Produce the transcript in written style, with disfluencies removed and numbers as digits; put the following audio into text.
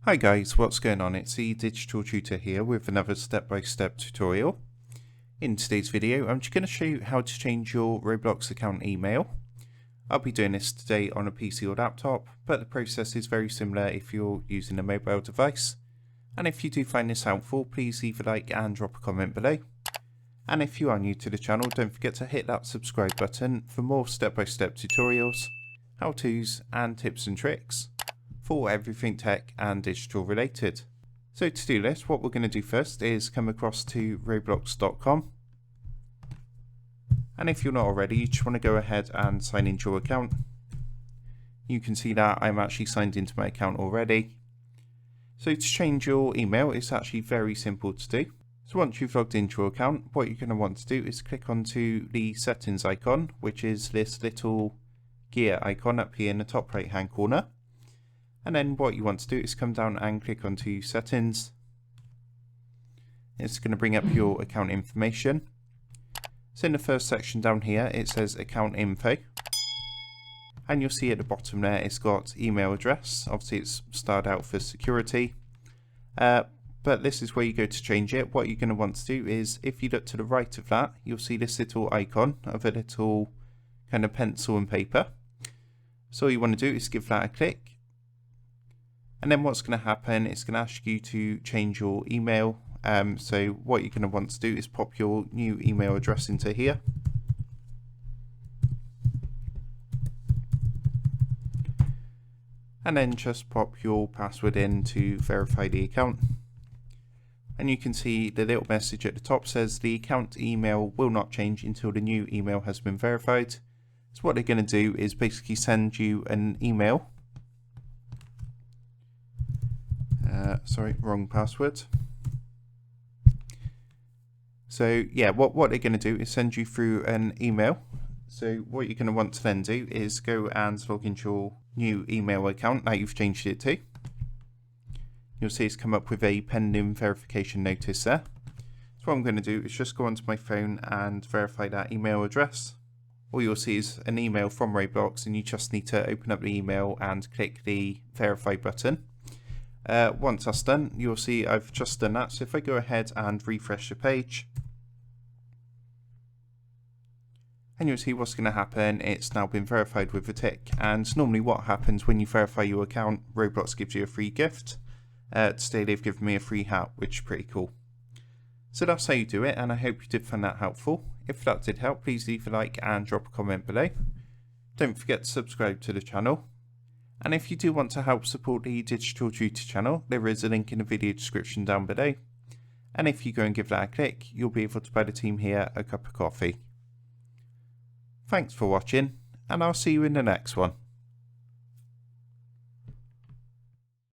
Hi guys, what's going on? It's the Digital Tutor here with another step-by-step tutorial. In today's video, I'm just going to show you how to change your Roblox account email. I'll be doing this today on a PC or laptop, but the process is very similar if you're using a mobile device. And if you do find this helpful, please leave a like and drop a comment below. And if you are new to the channel, don't forget to hit that subscribe button for more step-by-step tutorials, how-tos and tips and tricks for everything tech and digital related. So to do this, what we're going to do first is come across to roblox.com. And if you're not already, you just want to go ahead and sign into your account. You can see that I'm actually signed into my account already. So to change your email, it's actually very simple to do. So once you've logged into your account, what you're going to want to do is click onto the settings icon, which is this little gear icon up here in the top right hand corner. And then what you want to do is come down and click onto settings. It's going to bring up your account information. So in the first section down here, it says account info. And you'll see at the bottom there, it's got email address. Obviously it's starred out for security. But this is where you go to change it. What you're going to want to do is, if you look to the right of that, you'll see this little icon of a little kind of pencil and paper. So all you want to do is give that a click. And then what's going to happen, it's going to ask you to change your email. So what you're going to want to do is pop your new email address into here. And then just pop your password in to verify the account. And you can see the little message at the top says the account email will not change until the new email has been verified. So what they're going to do is basically send you an email. Sorry, wrong password. So yeah, what they're going to do is send you through an email. So what you're going to want to then do is go and log into your new email account that you've changed it to. You'll see it's come up with a pending verification notice there. So what I'm going to do is just go onto my phone and verify that email address. All you'll see is an email from Roblox, and you just need to open up the email and click the verify button. Once that's done, you'll see I've just done that. So if I go ahead and refresh the page, and you'll see what's going to happen, it's now been verified with a tick. And normally what happens when you verify your account, Roblox gives you a free gift. Today they've given me a free hat, which is pretty cool. So that's how you do it, and I hope you did find that helpful. If that did help, please leave a like and drop a comment below. Don't forget to subscribe to the channel. And if you do want to help support the Digital Tutor channel, there is a link in the video description down below. And if you go and give that a click, you'll be able to buy the team here a cup of coffee. Thanks for watching, and I'll see you in the next one.